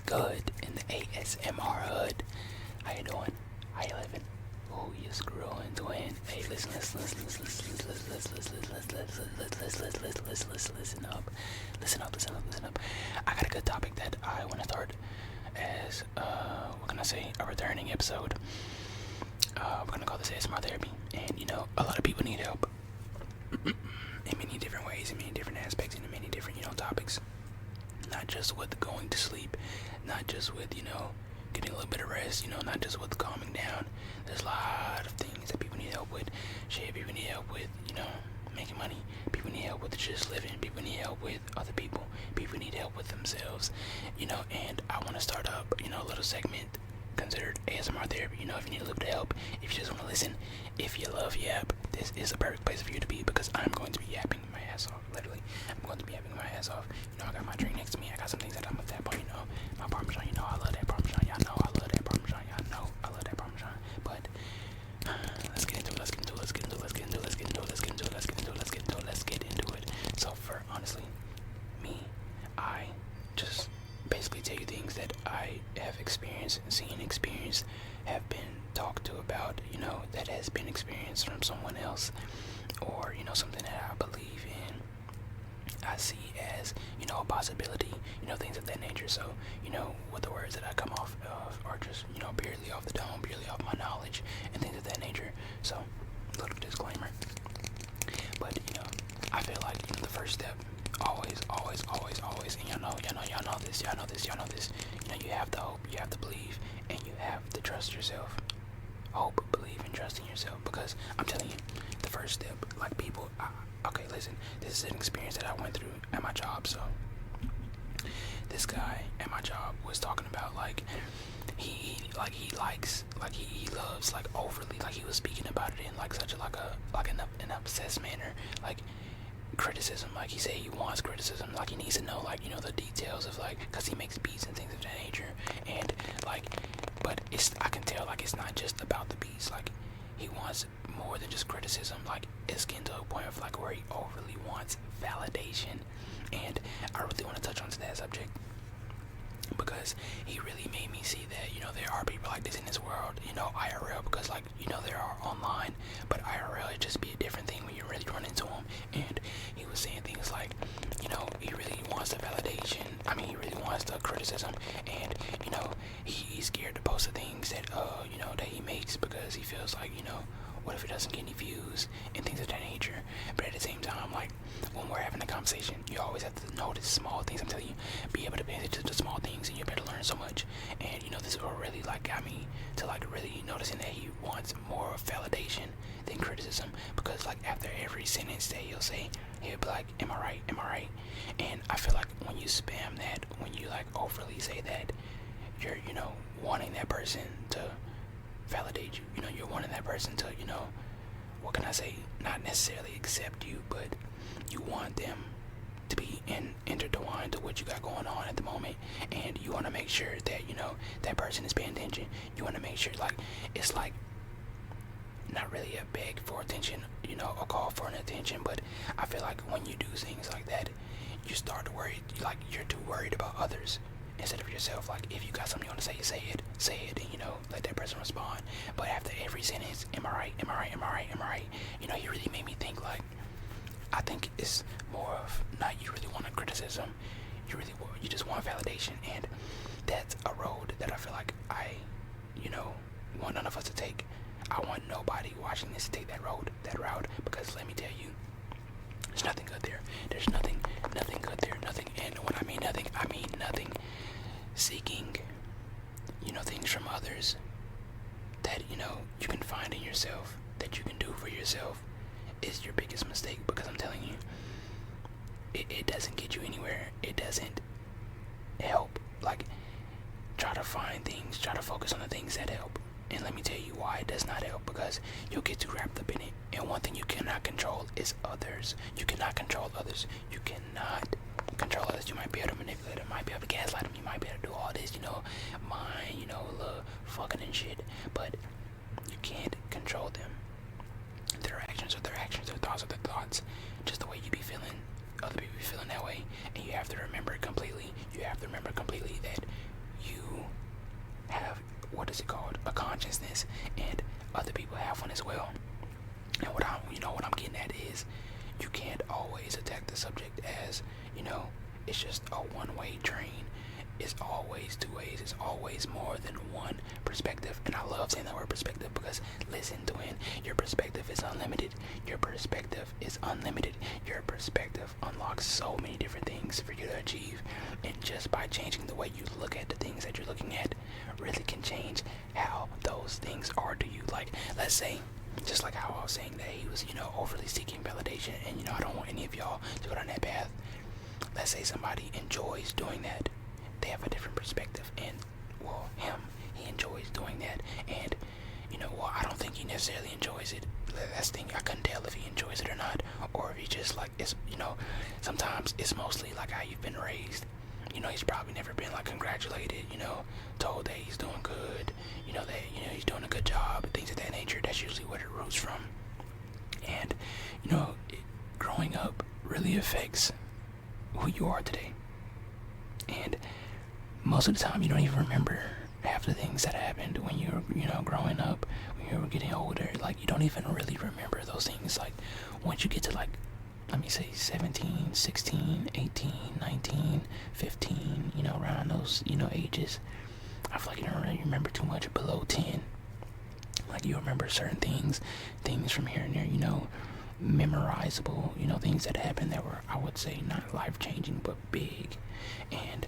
good in the ASMR hood? How you doing? How you living? Oh, you scrolling, twin. Hey, listen up. Listen up. I got a good topic that I want to start as, what can I say, a returning episode. We're gonna call this ASMR therapy. And, a lot of people need help in many different ways, in many different aspects, in many different, topics. Not just with going to sleep, not just with, getting a little bit of rest, not just with calming down. There's a lot of things that people need help with. Shit, people need help with, making money. People need help with just living. People need help with other people. People need help with themselves, and I want to start up, a little segment considered ASMR therapy. If you need a little bit of help, if you just want to listen, if you love yap, this is a perfect place for you to be, because I'm going to be yapping my ass off. Literally, I'm going to be yapping my ass off. I got my drink next to me. I got some things that I'm gonna tap on. My Parmesan. I love that Parmesan. Y'all know I love that Parmesan. Y'all know I love that Parmesan. But let's get into it. So for honestly, me, I just basically tell you things that I have experienced, have been talked to about, that has been experienced from someone else, or, something that I believe in, I see as, a possibility, things of that nature. So, with the words that I come off of are just, purely off the dome, purely off my knowledge, and things of that nature. So, little disclaimer. But, I feel like, the first step, always, and y'all know this, you have to hope, you have to believe, and you have to trust yourself. Hope, believe, and trust in yourself, because I'm telling you, the first step, like people, okay, listen, this is an experience that I went through at my job. So this guy at my job was talking about, like, he loves, like, overly, like, he was speaking about it in, like, such a, an obsessed manner, like, criticism. Like, he said he wants criticism, like, he needs to know, like, the details of, like, because he makes beats and things of that nature, and, like, but I can tell, like, it's not just about the beats. Like, he wants more than just criticism. Like, it's getting to a point of, like, where he overly wants validation, and I really want to touch on that subject, because he really made me see that, there are people like this in this world, IRL, because, like, there are online, but IRL is just be a different thing when you really run into them. And he was saying things like, he really wants the validation. I mean, he really wants the criticism, and, he's scared to post the things that, that he makes, because he feels like, what if it doesn't get any views and things of that nature. But at the same time, like, when we're having a conversation, you always have to notice small things. I'm telling you, be able to pay attention to the small things, and you're able to learn so much. And, this is what really, like, got me to, like, really noticing that he wants more validation than criticism, because, like, after every sentence that he'll say, he'll be like, am I right? And I feel like when you spam that, when you, like, overly say that, you're, wanting that person to validate you. You're wanting that person to, what can I say, not necessarily accept you, but you want them to be intertwined to what you got going on at the moment, and you want to make sure that, that person is paying attention. You want to make sure, like, it's like not really a beg for attention, a call for an attention, but I feel like when you do things like that, you start to worry, like, you're too worried about others instead of yourself. Like, if you got something you want to say it, and, let that person respond. But after every sentence, am I right? He really made me think, like, I think it's more of not you really want a criticism, you just want validation, and that's a road that I feel like I, want none of us to take. I want nobody watching this to take that route, because let me tell you, there's nothing good there. There's nothing good there, nothing. And when I mean nothing, I mean nothing. Seeking, things from others that, you can find in yourself, that you can do for yourself, is your biggest mistake, because I'm telling you, it doesn't get you anywhere. It doesn't help. Like, try to find things, try to focus on the things that help. And let me tell you why it does not help, because you'll get too wrapped up in it. And one thing you cannot control is others. You cannot control others. You cannot control others. You might be able to manipulate them, might be able to gaslight them, you might be able to do all this, mind, love, fucking and shit. But you can't control them. Their actions are their actions, their thoughts are their thoughts. Just the way you be feeling, other people be feeling that way. And you have to remember completely that you know, it's just a one-way train. It's always two ways. It's always more than one perspective. And I love saying that word perspective because, listen, twin, your perspective is unlimited. Your perspective is unlimited. Your perspective unlocks so many different things for you to achieve. And just by changing the way you look at the things that you're looking at really can change how those things are to you. Like, let's say, just like how I was saying that he was, overly seeking validation. And, I don't want any of y'all to go down that path. Let's say somebody enjoys doing that. They have a different perspective, and he enjoys doing that, and I don't think he necessarily enjoys it. That's the thing, I couldn't tell if he enjoys it or not, or if he just like it's sometimes it's mostly like how you've been raised. He's probably never been like congratulated, told that he's doing good, that he's doing a good job, things of that nature. That's usually where it roots from. And growing up really affects who you are today. And most of the time, you don't even remember half the things that happened when you were, growing up, when you were getting older. Like, you don't even really remember those things. Like, once you get to, like, let me say 17, 16, 18, 19, 15, around those, ages, I feel like you don't really remember too much below 10. Like, you remember certain things from here and there, memorizable, things that happened that were, I would say, not life-changing, but big. And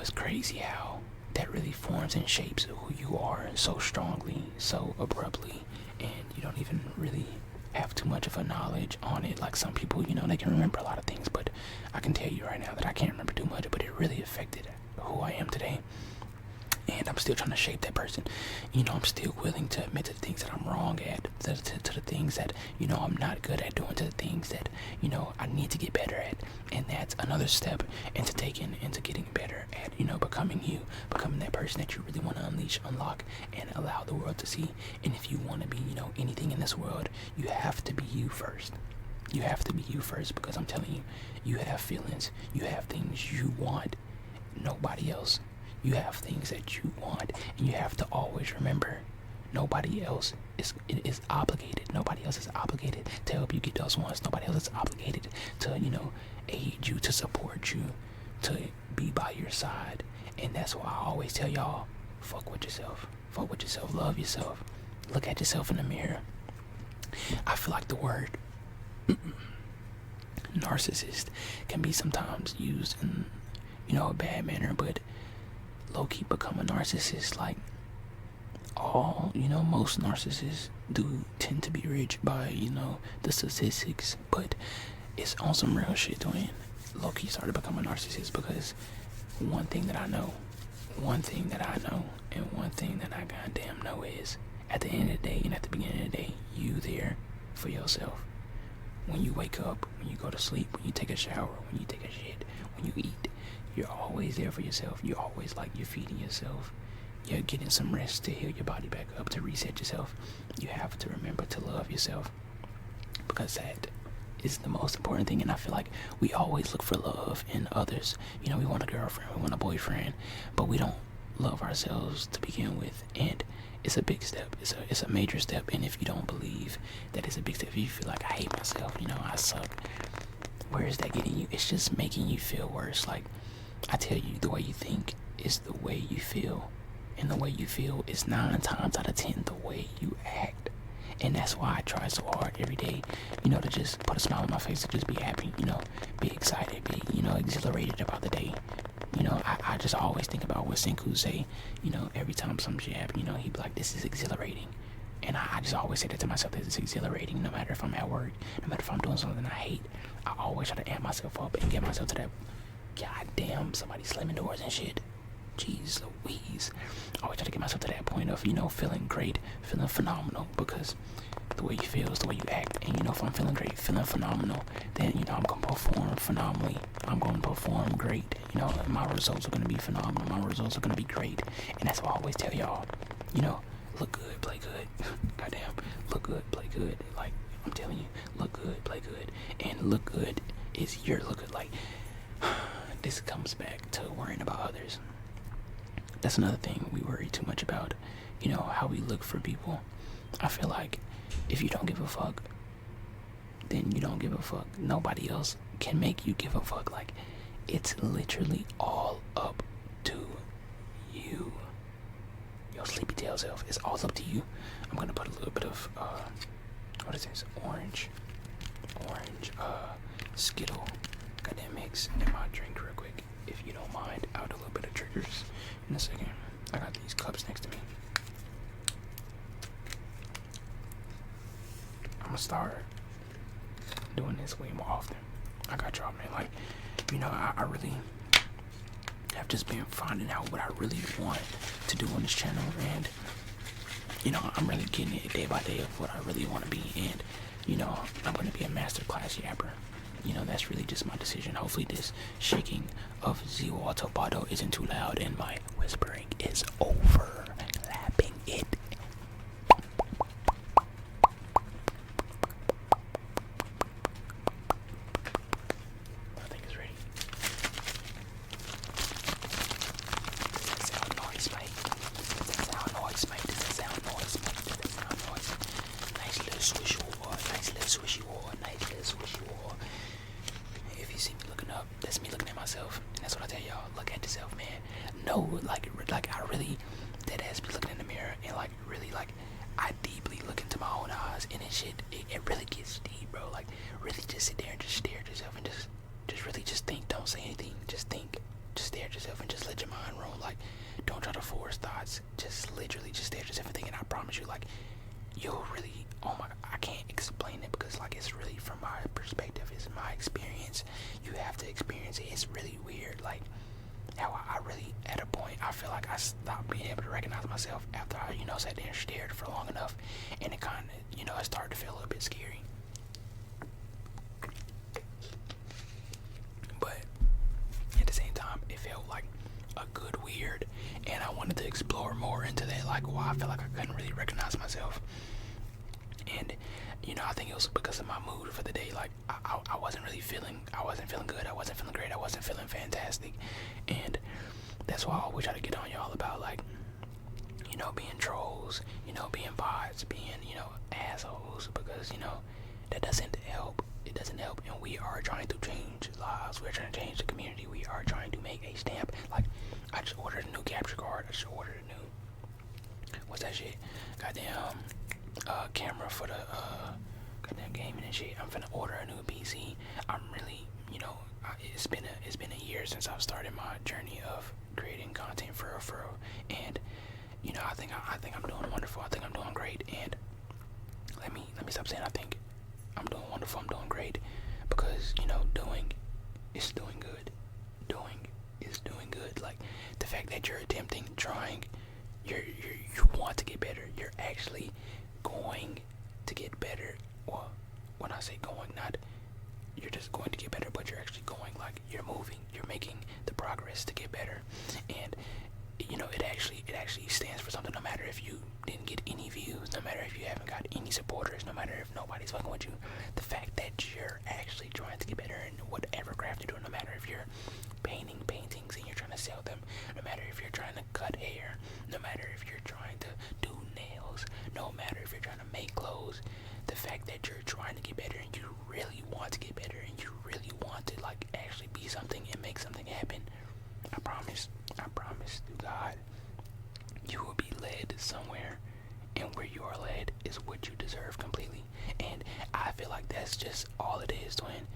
it's crazy how that really forms and shapes who you are so strongly, so abruptly, and you don't even really have too much of a knowledge on it. Like some people, they can remember a lot of things, but I can tell you right now that I can't remember too much, but it really affected who I am today. And I'm still trying to shape that person. I'm still willing to admit to the things that I'm wrong at, to the things that, I'm not good at doing, to the things that, I need to get better at. And that's another step into getting better at, becoming you, becoming that person that you really want to unleash, unlock, and allow the world to see. And if you want to be, anything in this world, you have to be you first. You have to be you first, because I'm telling you, you have feelings, you have things you want, nobody else. You have things that you want, and you have to always remember nobody else is obligated. Nobody else is obligated to help you get those wants. Nobody else is obligated to, aid you, to support you, to be by your side. And that's why I always tell y'all, fuck with yourself. Fuck with yourself. Love yourself. Look at yourself in the mirror. I feel like the word narcissist can be sometimes used in, a bad manner, but low-key become a narcissist. Like, most narcissists do tend to be rich by, the statistics, but it's on some real shit when low-key started to become a narcissist, because one thing that I know, and one thing that I goddamn know is, at the end of the day and at the beginning of the day, you there for yourself. When you wake up, when you go to sleep, when you take a shower, when you take a shit, when you eat, you're always there for yourself. You're always you're feeding yourself. You're getting some rest to heal your body back up, to reset yourself. You have to remember to love yourself, because that is the most important thing. And I feel like we always look for love in others. We want a girlfriend, we want a boyfriend, but we don't love ourselves to begin with. And it's a big step. It's a major step. And if you don't believe that it's a big step, if you feel like I hate myself, I suck, where is that getting you? It's just making you feel worse. Like, I tell you, the way you think is the way you feel. And the way you feel is 9 times out of 10 the way you act. And that's why I try so hard every day, to just put a smile on my face, to just be happy, be excited, be, exhilarated about the day. I just always think about what Senku say, every time some shit happens, he'd be like, this is exhilarating. And I just always say that to myself, that it's exhilarating, no matter if I'm at work, no matter if I'm doing something I hate. I always try to amp myself up and get myself to that, god damn, somebody slamming doors and shit. Jeez Louise. I always try to get myself to that point of, feeling great, feeling phenomenal, because the way you feel is the way you act. And, if I'm feeling great, feeling phenomenal, then, I'm going to perform phenomenally. I'm going to perform great. My results are going to be phenomenal. My results are going to be great. And that's why I always tell y'all, look good, play good. Goddamn, look good, play good. Like, I'm telling you, look good, play good. And look good is your look good. Like, this comes back to worrying about others. That's another thing we worry too much about, how we look for people. I feel like if you don't give a fuck, then you don't give a fuck. Nobody else can make you give a fuck. Like, it's literally all up to you. Yo, sleepy tail self, it's all up to you. I'm gonna put a little bit of what is this? Orange Skittle goddamn mix in my drink real quick, if you don't mind. I'll do a little bit of triggers in a second. I got these cups next to me. I'm gonna start doing this way more often. I got y'all, man. Like, you know, I really have just been finding out what I really want to do on this channel, and you know, I'm really getting it day by day of what I really want to be. And you know, I'm gonna be a masterclass yapper. You know, that's really just my decision. Hopefully this shaking of the water bottle isn't too loud and my whispering is overlapping it. I think it's ready. Does that sound noise, mate? Does that sound noise, mate? Does that sound noise, mate? Does that sound noise? Nice little swish water, nice little swishy water, nice little swishy water. If you see me looking up, that's me looking at myself, and that's what I tell y'all. Look at yourself, man. No, like I really, that has me looking in the mirror, and like really, like I deeply look into my own eyes, and it shit, it really gets deep, bro. Like really, just sit there and just stare at yourself, and just really just think. Don't say anything. Just think. Just stare at yourself, and just let your mind roam. Like, don't try to force thoughts. Just literally, just stare at yourself and think. And I promise you, like, you'll really. Oh my, I can't explain it because like it's really from my perspective, it's my experience. You have to experience it. It's really weird, like how I really, at a point, I feel like I stopped being able to recognize myself after I, you know, sat there and stared for long enough, and it kind of, you know, it started to feel a little bit scary. But at the same time, it felt like a good weird, and I wanted to explore more into that, like why I felt like I couldn't really recognize myself. And you know, I think it was because of my mood for the day. Like I wasn't feeling good, I wasn't feeling great, I wasn't feeling fantastic. And that's why I always try to get on y'all about, like, you know, being trolls, you know, being bots, being, you know, assholes, because, you know, that doesn't help. It doesn't help. And we are trying to change lives, we're trying to change the community, we are trying to make a stamp. Like, I just ordered a new capture card, I just ordered a new, what's that shit, goddamn camera for the goddamn gaming and shit. I'm finna order a new PC. I'm really, you know, it's been a year since I've started my journey of creating content for real, and you know, I think I'm doing wonderful. I think I'm doing great. And let me stop saying I think I'm doing wonderful. I'm doing great, because you know, doing is doing good. Doing is doing good. Like the fact that you're attempting, trying, you want to get better. You're actually going to get better. Well, when I say going, not you're just going to get better, but you're actually going, like you're moving, you're making the progress to get better. And you know, it actually stands for something. No matter if you didn't get any views, no matter if you haven't got any supporters, no matter if nobody's fucking with you, the fact that you're actually trying to get better in whatever craft you're doing, no matter if you're painting paintings and you're trying to sell them, no matter if you're trying to cut hair, no matter if you're trying to do nails, no matter if you're trying to make clothes, the fact that you're trying to get better and you really want to get better and you really want to, like, actually be something and make something happen, I promise to God, you will be led somewhere, and where you are led is what you deserve completely. And I feel like that's just all it is, twin.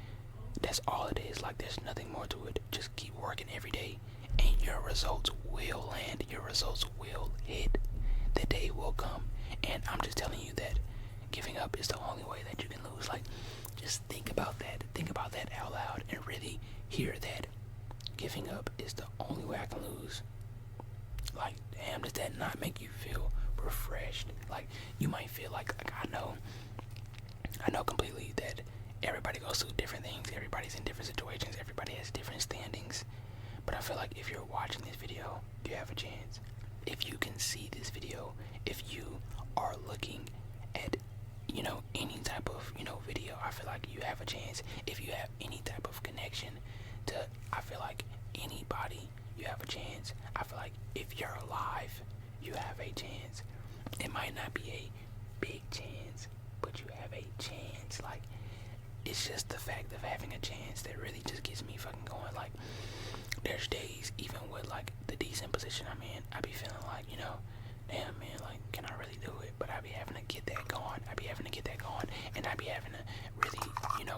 That's all it is. Like, there's nothing more to it. Just keep working every day, and your results will land. Your results will hit. The day will come. And I'm just telling you that giving up is the only way that you can lose. Like, just think about that. Think about that out loud and really hear that. Giving up is the only way I can lose. Like, damn, does that not make you feel refreshed? Like, you might feel like I know completely that everybody goes through different things. Everybody's in different situations. Everybody has different standings. But I feel like if you're watching this video, you have a chance. If you can see this video, if you are looking at, you know, any type of, you know, video, I feel like you have a chance. If you have any type of connection to, I feel like, anybody, you have a chance. I feel like if you're alive, you have a chance. It might not be a big chance, but you have a chance. Like, it's just the fact of having a chance that really just gets me fucking going. Like, there's days, even with like the decent position I'm in, I be feeling like, damn man, like, can I really do it? But I be having to get that going. And I be having to really,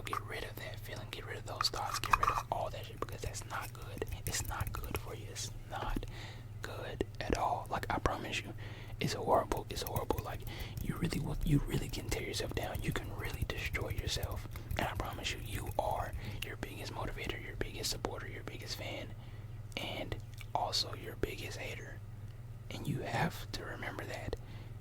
get rid of that feeling, get rid of those thoughts, get rid of all that shit, because that's not good. It's not good for you. It's not good at all. Like, I promise you, it's horrible. It's horrible. Like, you really can tear yourself down. You can really destroy yourself. And I promise you, you are your biggest motivator, your biggest supporter, your biggest fan, and also your biggest hater. And you have to remember that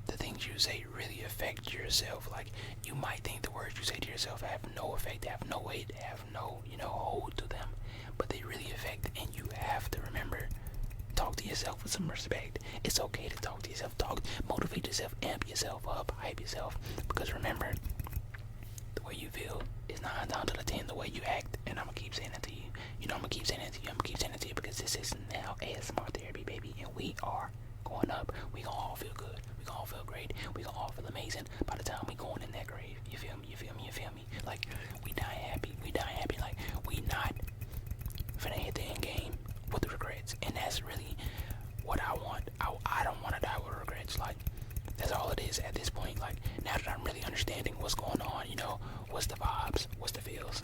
the things you say really affect yourself. Like, you might think the words you say to yourself have no effect, have no weight, have no, hold to them, but they really affect. And you have to remember, talk to yourself with some respect. It's okay to talk to yourself. Motivate yourself, amp yourself up, hype yourself. Because remember, the way you feel is 9 times out of 10 the way you act. And I'm gonna keep saying that to you. I'm gonna keep saying that to you. Because this is now ASMR therapy, baby, and we are going up. We gonna all feel good. We gonna all feel great. We gonna all feel amazing by the time we going in that grave. You feel me? Like, we die happy. Like, we not finna hit the end game with the regrets. And that's really what I want. I don't want to die with regrets. Like, that's all it is at this point. Like, now that I'm really understanding what's going on, what's the vibes, what's the feels,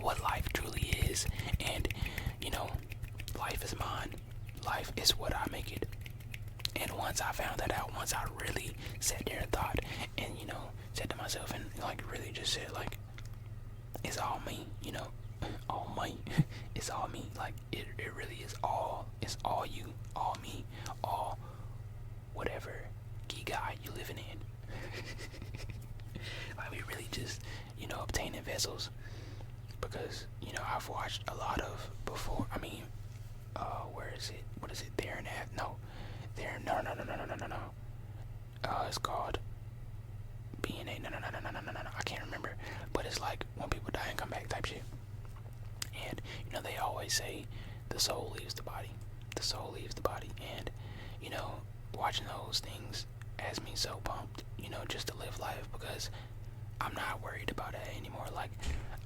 what life truly is. And, life is mine. Life is what I make it. And once I found that out, once I really sat there and thought, and, said to myself, and, like, really just said, like, it's all me, all me. It's all me. Like, it really is all. It's all you, all me, all whatever giga you living in. Like, we really just, obtaining vessels. Because, I've watched a lot of before. I mean, where is it? What is it? There and that? No. There. No. It's called BNA. No. I can't remember. But it's like when people die and come back type shit. And, they always say the soul leaves the body. The soul leaves the body. And, watching those things has me so pumped, just to live life, because I'm not worried about it anymore. Like,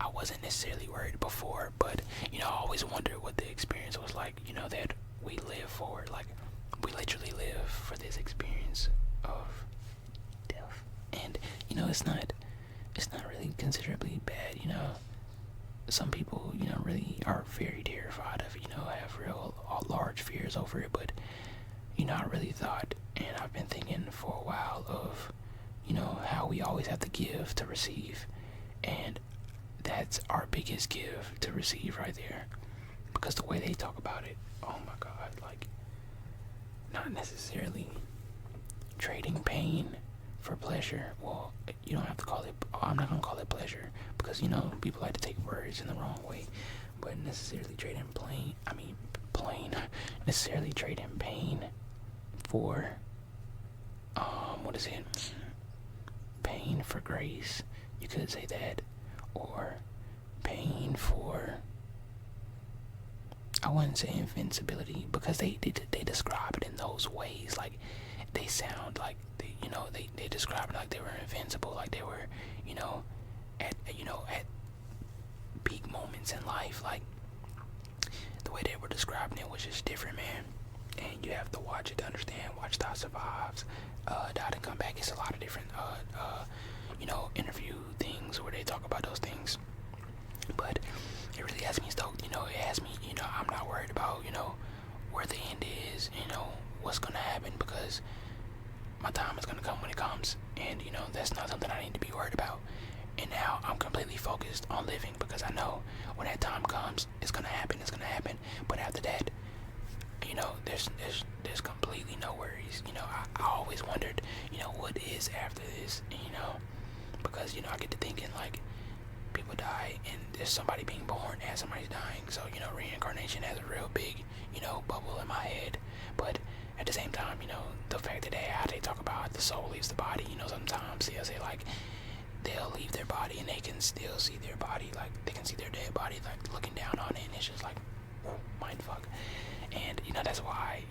I wasn't necessarily worried before, but, I always wondered what the experience was like, that we live for. Like, we literally live for this experience of death. And, it's not really considerably bad, Some people, really are very terrified of it, have real large fears over it. But, I really thought, and I've been thinking for a while of, how we always have to give to receive. And that's our biggest give, to receive right there. Because the way they talk about it, oh my God, like, not necessarily trading pain for pleasure. Well, you don't have to call it, I'm not going to call it pleasure, because, people like to take words in the wrong way. But necessarily trading necessarily trading pain for, what is it? Pain for grace. You could say that. Or pain for, I wouldn't say invincibility, because they describe it in those ways. Like, they sound like they describe it like they were invincible, like they were, at peak moments in life. Like, the way they were describing it was just different, man. And you have to watch it to understand. Watch Thou Survives, Died and Come Back. It's a lot of different interview things where they talk about those things. But it really has me stoked. It has me, I'm not worried about, where the end is, what's gonna happen, because my time is gonna come when it comes. And, that's not something I need to be worried about. And now I'm completely focused on living, because I know when that time comes, it's gonna happen. But after that, there's completely no worries. I always wondered, what is after this, because, I get to thinking, like, people die and there's somebody being born as somebody's dying. So, reincarnation has a real big, bubble in my head. But at the same time, the fact that how they talk about the soul leaves the body, sometimes they'll say, like, they'll leave their body and they can still see their body, like, they can see their dead body, like, looking down on it, and it's just like, mind fuck. And, that's why,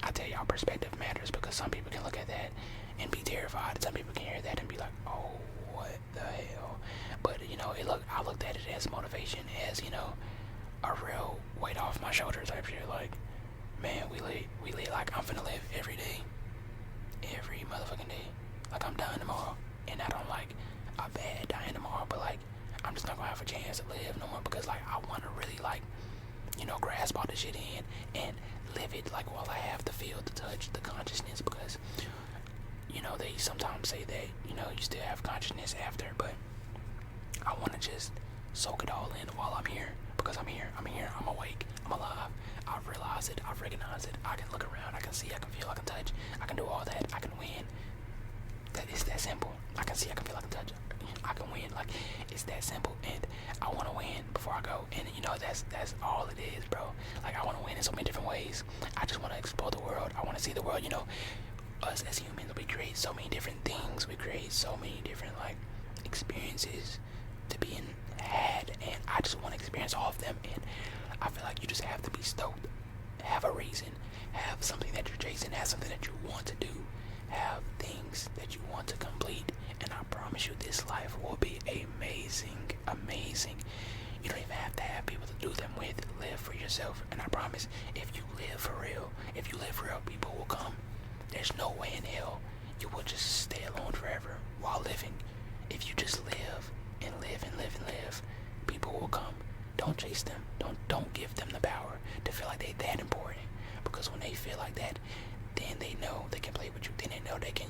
I tell y'all, perspective matters, because some people can look at that and be terrified, and some people can hear that and be like, oh, what the hell? But I looked at it as motivation, as a real weight off my shoulders type shit. Like, man, we live like I'm finna live every day, every motherfucking day. Like I'm dying tomorrow, and I don't like a bad dying tomorrow, but like I'm just not gonna have a chance to live no more because like I want to really like grasp all this shit in and live it like while I have the feel, the touch, the consciousness, because they sometimes say that you still have consciousness after, but I want to just soak it all in while I'm here, because I'm here, I'm awake, I'm alive. I've realized it, I've recognized it. I can look around, I can see, I can feel, I can touch, I can do all that, I can win. That is that simple. I can see, I can feel, I can touch, I can win. Like, it's that simple, and I want to win before I go. And that's all it is, bro. Like, I want to win in so many different ways. I just want to explore the world. I want to see the world. Us as humans, we create so many different things. We create so many different like experiences to be had, and I just want to experience all of them. And I feel like you just have to be stoked, have a reason, have something that you're chasing, have something that you want to do, have things that you want to complete, and I promise you this life will be amazing. You don't even have to have people to do them with. Live for yourself, and I promise, if you live for real, people will come. There's no way in hell you will just stay alone forever while living. If you just live and live and live and live, people will come. Don't chase them. Don't give them the power to feel like they're that important, because when they feel like that, then they know they can play with you. Then they know they can,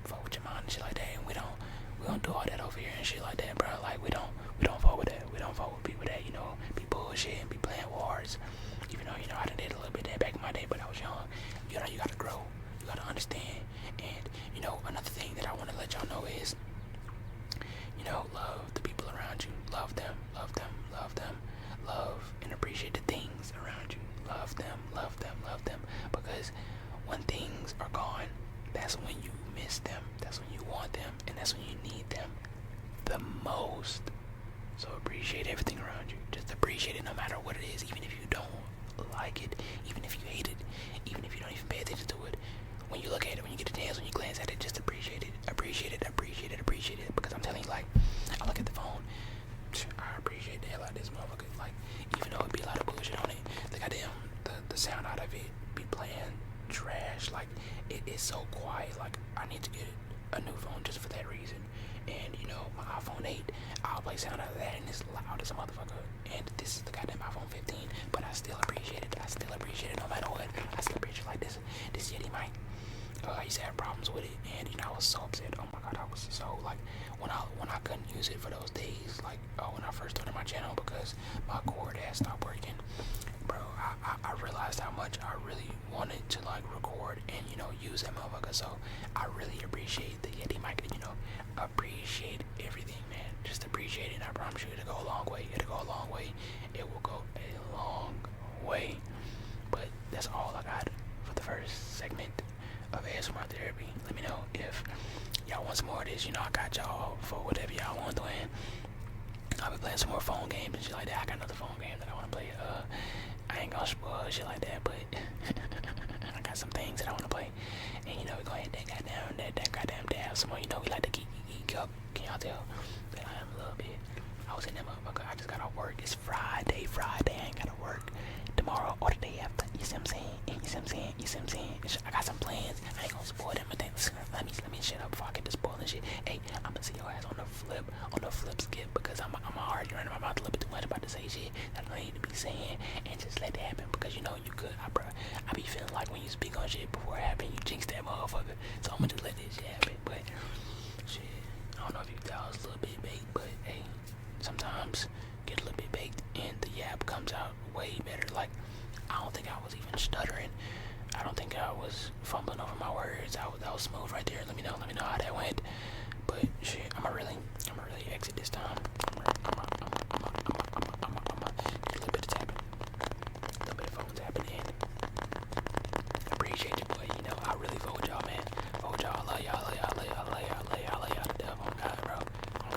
fuck with your mind and shit like that. And we don't do all that over here and shit like that, bro. Like we don't fuck with that. We don't fuck with people that, be bullshit and be playing wars. Even though, I done did a little bit of that back in my day, but I was young. You gotta grow. You gotta understand. And, another thing that I wanna let y'all know is, love the people around you. Love them, love them, love them. Love and appreciate the things around you. Love them, love them, love them. Because when things are gone, that's when you miss them. That's when you want them. And that's when you need them the most. So appreciate everything around you. Just appreciate it no matter what it is. Even if you don't like it. Even if you hate it. Even if you don't even pay attention to it. When you look at it, when you get a chance, when you glance at it, just appreciate it. Appreciate it, appreciate it, appreciate it. Because I'm telling you, like, I look at the phone. I appreciate the hell out of this motherfucker. Like, even though it be a lot of bullshit on it, the goddamn, the sound out of it be playing trash. Like, it is so quiet. Like, I need to get a new phone just for that reason. And, my iPhone 8, I'll play sound out of that, and it's loud as a motherfucker. And this is the goddamn iPhone 15, but I still appreciate it. I still appreciate it no matter what. I still appreciate it like this Yeti mic. I used to have problems with it, and I was so upset. Oh my god, I was so like when I couldn't use it for those days, like when I first started my channel, because my cord had stopped working. Bro, I realized how much I really wanted to like record and use that motherfucker. So I really appreciate the Yeti mic. Appreciate everything, man. Just appreciate it. And I promise you, it'll go a long way. It'll go a long way. It will go a long way. But that's all I got for the first segment of ASMR therapy. Let me know if y'all want some more of this. I got y'all for whatever y'all want to win. I'll be playing some more phone games and shit like that. I got another phone game that I want to play. I ain't gonna spoil shit like that, but I got some things that I want to play. And we go ahead and that goddamn dab some more. We like to geek up. Can y'all tell that I am a little bit? I was in that motherfucker. I just got off work. It's Friday. I ain't gotta work tomorrow or the day after. You see what I'm saying? I got some plans. I ain't gonna spoil them, but then let me shut up before I get to spoiling shit. Hey, I'm gonna see your ass on the flip skip, because I'm already running my mouth a little bit too much about to say shit that I don't need to be saying, and just let that happen, because you could. I be feeling like when you speak on shit before it happen, you jinx that motherfucker. So I'm gonna just let this shit happen. But shit, I don't know if you thought I was a little bit baked, but hey, sometimes get a little bit baked and the yap comes out way better. Like, I don't think I was even stuttering. I don't think I was fumbling over my words. That was smooth right there. Let me know how that went. But shit, I'ma really exit this time. I'ma get a little bit of tapping, a little bit of phone tapping in. Appreciate you, boy. I really vote with y'all, man. Vote with y'all. I love y'all. To death. Oh God, bro. Oh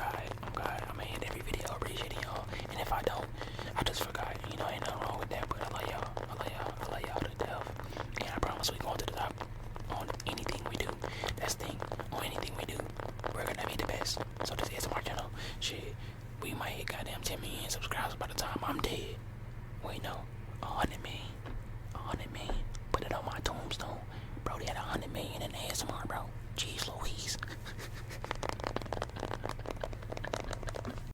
God. I'ma end every video appreciating y'all. And if I don't, I just forgot. Ain't nothing wrong with that. But I love y'all. I love y'all to death. And I promise we going to the top on anything we do. That's the thing. On anything we do, we're gonna be the best. So this is subscribers by the time I'm dead. Wait, no, 100 million.